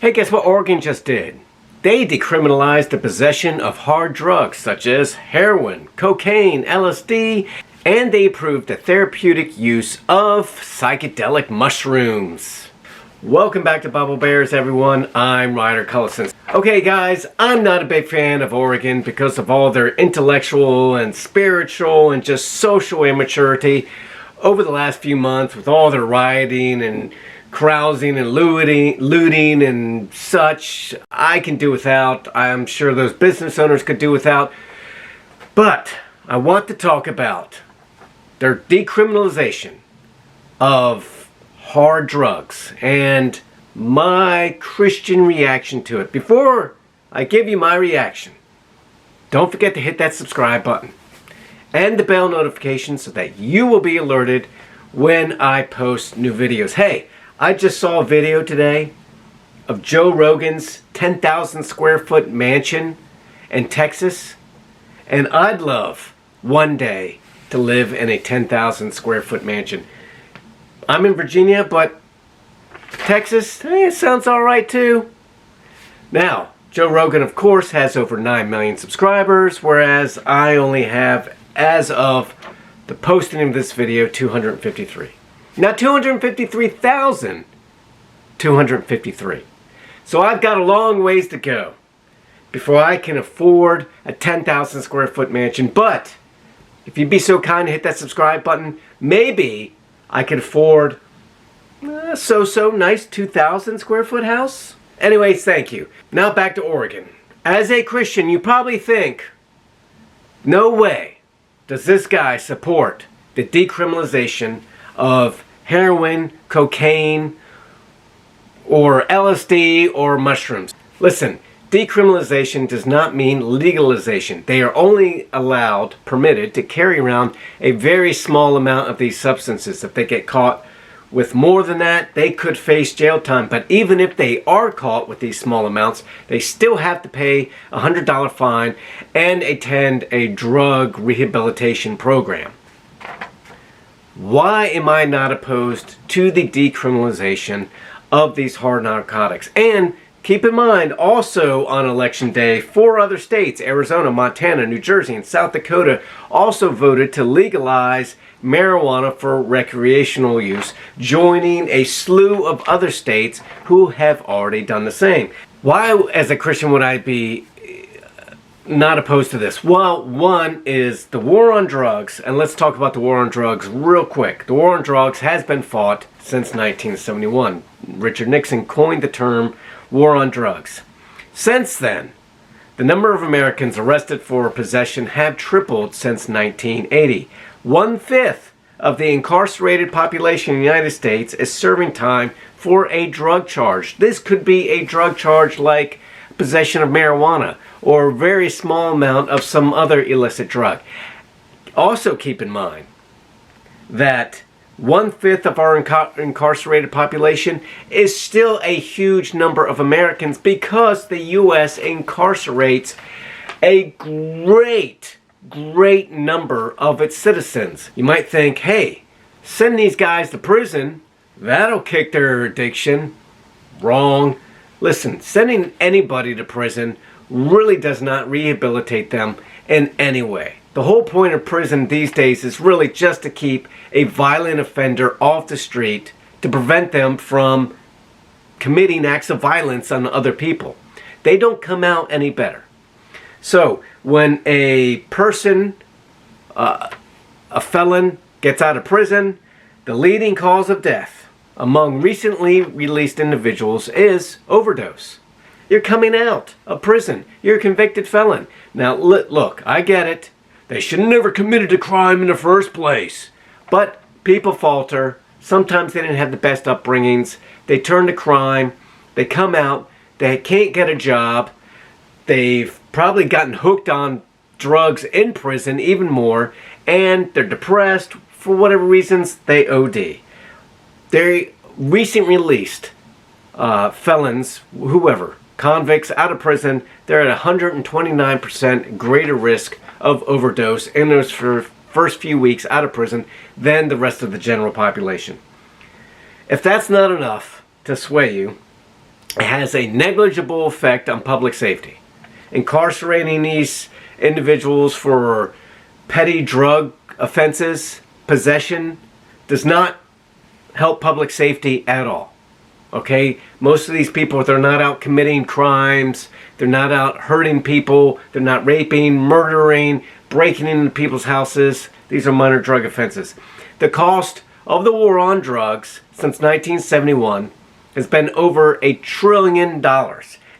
Hey, guess what Oregon just did? They decriminalized the possession of hard drugs such as heroin, cocaine, LSD, and they approved the therapeutic use of psychedelic mushrooms. Welcome back to Bubble Bears, everyone. I'm Ryder Cullison. Okay, guys, I'm not a big fan of Oregon because of all their intellectual and spiritual and just social immaturity over the last few months with all their rioting and carousing and looting and such. I can do without. I'm sure those business owners could do without. But I want to talk about their decriminalization of hard drugs and my Christian reaction to it. Before I give you my reaction, don't forget to hit that subscribe button and the bell notification so that you will be alerted when I post new videos. Hey, I just saw a video today of Joe Rogan's 10,000 square foot mansion in Texas, and I'd love one day to live in a 10,000 square foot mansion. I'm in Virginia, but Texas, hey, it sounds all right too. Now, Joe Rogan, of course, has over 9 million subscribers, whereas I only have, as of the posting of this video, 253. Now 253,253. So I've got a long ways to go before I can afford a 10,000 square foot mansion. But if you'd be so kind to hit that subscribe button, maybe I could afford a so-so nice 2,000 square foot house. Anyways, thank you. Now back to Oregon. As a Christian, you probably think, no way does this guy support the decriminalization of heroin, cocaine, or LSD, or mushrooms. Listen, decriminalization does not mean legalization. They are only permitted to carry around a very small amount of these substances. If they get caught with more than that, they could face jail time. But even if they are caught with these small amounts, they still have to pay a $100 fine and attend a drug rehabilitation program. Why am I not opposed to the decriminalization of these hard narcotics? And keep in mind, also on election day, 4 other states, Arizona, Montana, New Jersey, and South Dakota, also voted to legalize marijuana for recreational use, joining a slew of other states who have already done the same. Why, as a Christian, would I be not opposed to this? Well, one is the war on drugs, and let's talk about the war on drugs real quick. The war on drugs has been fought since 1971. Richard Nixon coined the term war on drugs. Since then, the number of Americans arrested for possession have tripled since 1980. 1/5 of the incarcerated population in the United States is serving time for a drug charge. This could be a drug charge like possession of marijuana or a very small amount of some other illicit drug. Also keep in mind that 1/5 of our incarcerated population is still a huge number of Americans because the U.S. incarcerates a great number of its citizens. You might think, hey, send these guys to prison, that'll kick their addiction. Wrong. Listen, sending anybody to prison really does not rehabilitate them in any way. The whole point of prison these days is really just to keep a violent offender off the street to prevent them from committing acts of violence on other people. They don't come out any better. So when a person, a felon, gets out of prison, the leading cause of death among recently released individuals is overdose. You're coming out of prison. You're a convicted felon. Now, look, I get it. They should have never committed a crime in the first place. But people falter. Sometimes they didn't have the best upbringings. They turn to crime. They come out. They can't get a job. They've probably gotten hooked on drugs in prison even more. And they're depressed. For whatever reasons, they OD. They recently released felons, whoever, convicts out of prison, they're at 129% greater risk of overdose in those first few weeks out of prison than the rest of the general population. If that's not enough to sway you, It has a negligible effect on public safety. Incarcerating these individuals for petty drug offenses, possession, does not help public safety at all. Okay? Most of these people, they're not out committing crimes, they're not out hurting people, they're not raping, murdering, breaking into people's houses. These are minor drug offenses. The cost of the war on drugs since 1971 has been over $1 trillion.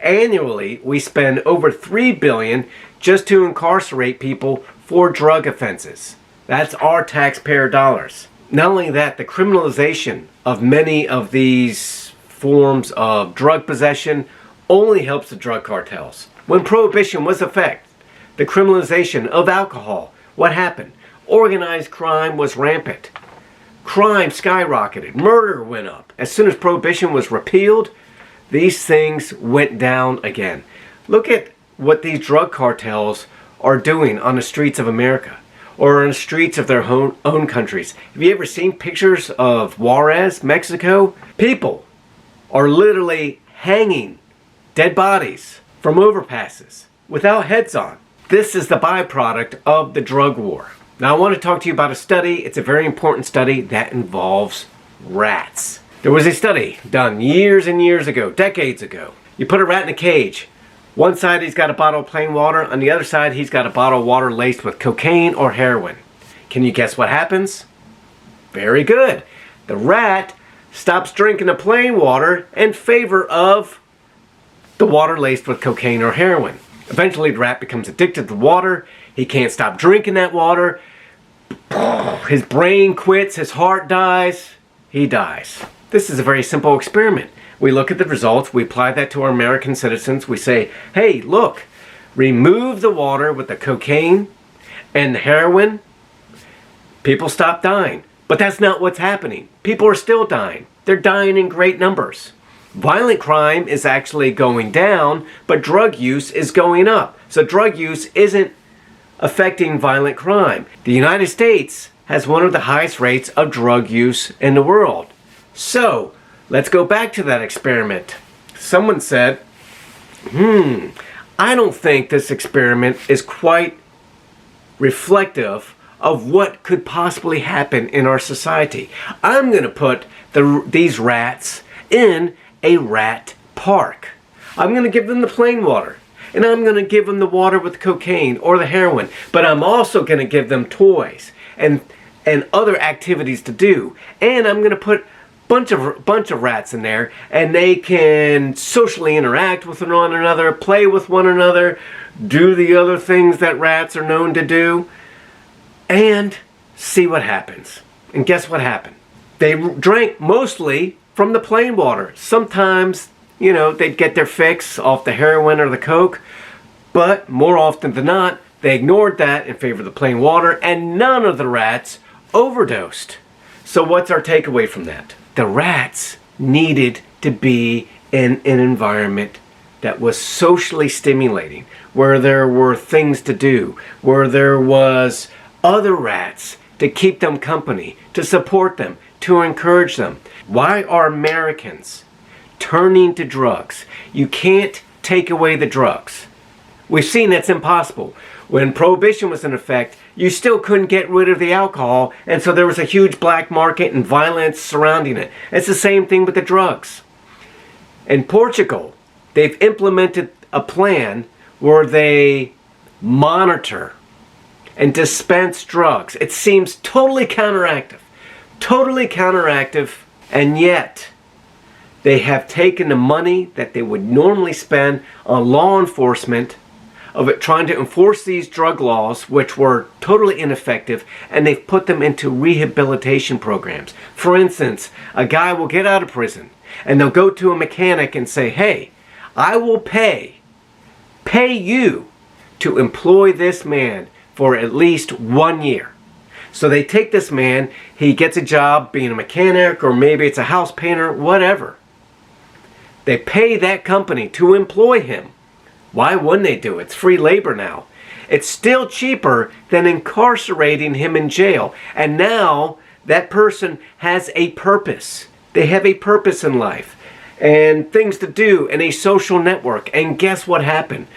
Annually, we spend over $3 billion just to incarcerate people for drug offenses. That's our taxpayer dollars. Not only that, the criminalization of many of these forms of drug possession only helps the drug cartels. When Prohibition was in effect, the criminalization of alcohol, what happened? Organized crime was rampant. Crime skyrocketed. Murder went up. As soon as Prohibition was repealed, these things went down again. Look at what these drug cartels are doing on the streets of America or on the streets of their own countries. Have you ever seen pictures of Juarez, Mexico? People are literally hanging dead bodies from overpasses without heads on. This is the byproduct of the drug war. Now I want to talk to you about a study. It's a very important study that involves rats. There was a study done years and years ago, decades ago. You put a rat in a cage. One side he's got a bottle of plain water. On the other side he's got a bottle of water laced with cocaine or heroin. Can you guess what happens? Very good. The rat stops drinking the plain water in favor of the water laced with cocaine or heroin. Eventually the rat becomes addicted to water. He can't stop drinking that water. His brain quits. His heart dies. He dies. This is a very simple experiment. We look at the results. We apply that to our American citizens. We say, hey, look, remove the water with the cocaine and the heroin. People stop dying. But that's not what's happening. People are still dying. They're dying in great numbers. Violent crime is actually going down, but drug use is going up. So drug use isn't affecting violent crime. The United States has one of the highest rates of drug use in the world. So, let's go back to that experiment. Someone said, I don't think this experiment is quite reflective of what could possibly happen in our society. I'm going to put these rats in a rat park. I'm going to give them the plain water. And I'm going to give them the water with cocaine or the heroin. But I'm also going to give them toys and other activities to do. And I'm going to put bunch of rats in there, and they can socially interact with one another, play with one another, do the other things that rats are known to do, and see what happens. And guess what happened? They drank mostly from the plain water. Sometimes, you know, they'd get their fix off the heroin or the coke, but more often than not, they ignored that in favor of the plain water, and none of the rats overdosed. So what's our takeaway from that? The rats needed to be in an environment that was socially stimulating, where there were things to do, where there was other rats to keep them company, to support them, to encourage them. Why are Americans turning to drugs? You can't take away the drugs. We've seen that's impossible. When Prohibition was in effect, you still couldn't get rid of the alcohol, and so there was a huge black market and violence surrounding it. It's the same thing with the drugs. In Portugal, they've implemented a plan where they monitor and dispense drugs. It seems totally counteractive, and yet they have taken the money that they would normally spend on law enforcement of it trying to enforce these drug laws, which were totally ineffective, and they've put them into rehabilitation programs. For instance, a guy will get out of prison and they'll go to a mechanic and say, hey, I will pay you to employ this man for at least 1 year. So they take this man, he gets a job being a mechanic, or maybe it's a house painter, whatever. They pay that company to employ him. Why wouldn't they do it? It's free labor now. It's still cheaper than incarcerating him in jail. And now that person has a purpose. They have a purpose in life. and things to do and a social network. And guess what happened?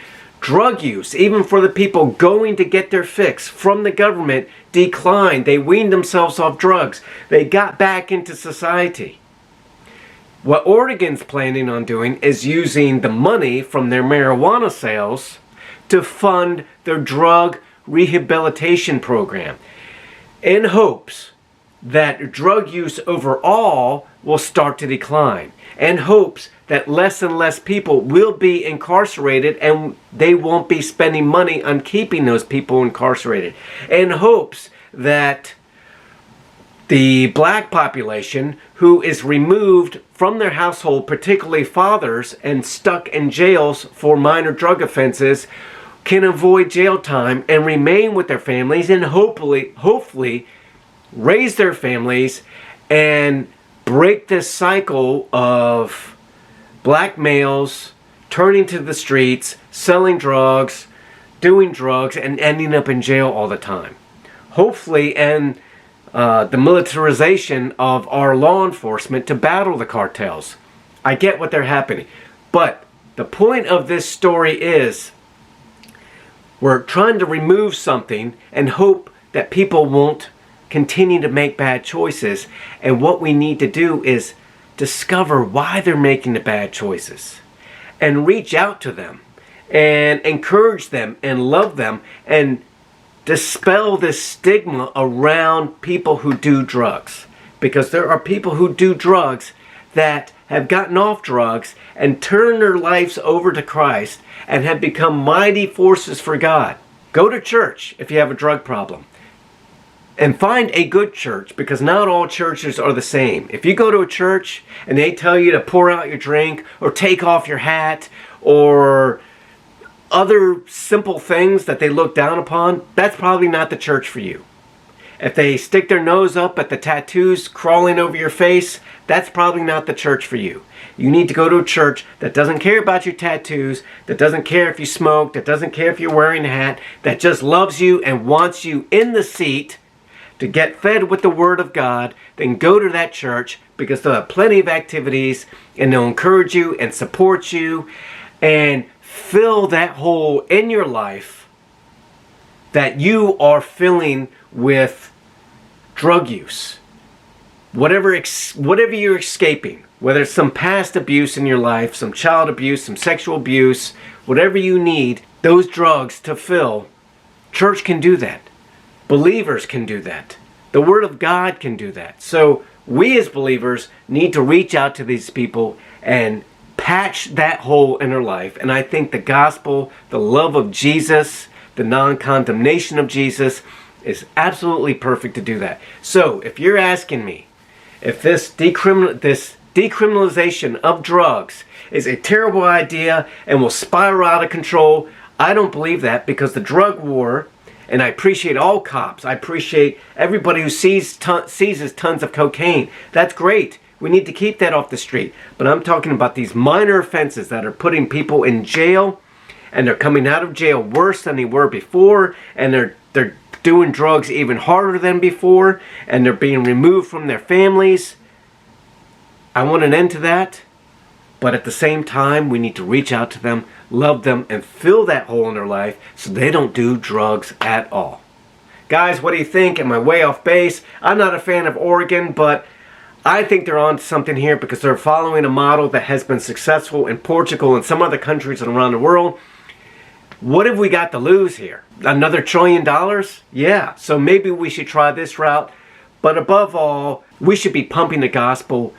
Drug use, even for the people going to get their fix from the government, declined. They weaned themselves off drugs. They got back into society. What Oregon's planning on doing is using the money from their marijuana sales to fund their drug rehabilitation program, in hopes that drug use overall will start to decline, and hopes that less and less people will be incarcerated and they won't be spending money on keeping those people incarcerated, and hopes that the black population who is removed from their household, particularly fathers, and stuck in jails for minor drug offenses, can avoid jail time and remain with their families and hopefully raise their families and break this cycle of black males turning to the streets, selling drugs, doing drugs, and ending up in jail all the time. Hopefully, and the militarization of our law enforcement to battle the cartels. I get what they're happening. But the point of this story is we're trying to remove something and hope that people won't continue to make bad choices. And what we need to do is discover why they're making the bad choices and reach out to them and encourage them and love them and dispel this stigma around people who do drugs. Because there are people who do drugs that have gotten off drugs and turned their lives over to Christ and have become mighty forces for God. Go to church if you have a drug problem. And find a good church, because not all churches are the same. If you go to a church and they tell you to pour out your drink or take off your hat or other simple things that they look down upon, that's probably not the church for you. If they stick their nose up at the tattoos crawling over your face, that's probably not the church for you. You need to go to a church that doesn't care about your tattoos, that doesn't care if you smoke, that doesn't care if you're wearing a hat, that just loves you and wants you in the seat to get fed with the Word of God. Then go to that church, because they'll have plenty of activities and they'll encourage you and support you and fill that hole in your life that you are filling with drug use. Whatever you're escaping, whether it's some past abuse in your life, some child abuse, some sexual abuse, whatever you need those drugs to fill, church can do that. Believers can do that. The Word of God can do that. So we as believers need to reach out to these people and patch that hole in their life. And I think the gospel, the love of Jesus, the non-condemnation of Jesus is absolutely perfect to do that. So if you're asking me if this decriminalization of drugs is a terrible idea and will spiral out of control, I don't believe that, because the drug war, and I appreciate all cops, I appreciate everybody who seizes tons of cocaine. That's great. We need to keep that off the street. But I'm talking about these minor offenses that are putting people in jail, and they're coming out of jail worse than they were before, and they're doing drugs even harder than before, and they're being removed from their families. I want an end to that, but at the same time, we need to reach out to them, love them, and fill that hole in their life so they don't do drugs at all. Guys, what do you think? Am I way off base? I'm not a fan of Oregon, but I think they're on to something here, because they're following a model that has been successful in Portugal and some other countries around the world. What have we got to lose here? Another $1 trillion? Yeah, so maybe we should try this route. But above all, we should be pumping the gospel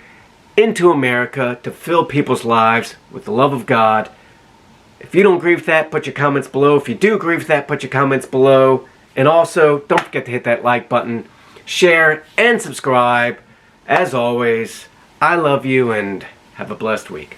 into America to fill people's lives with the love of God. If you don't agree with that, put your comments below. If you do agree with that, put your comments below. And also, don't forget to hit that like button, share, and subscribe. As always, I love you and have a blessed week.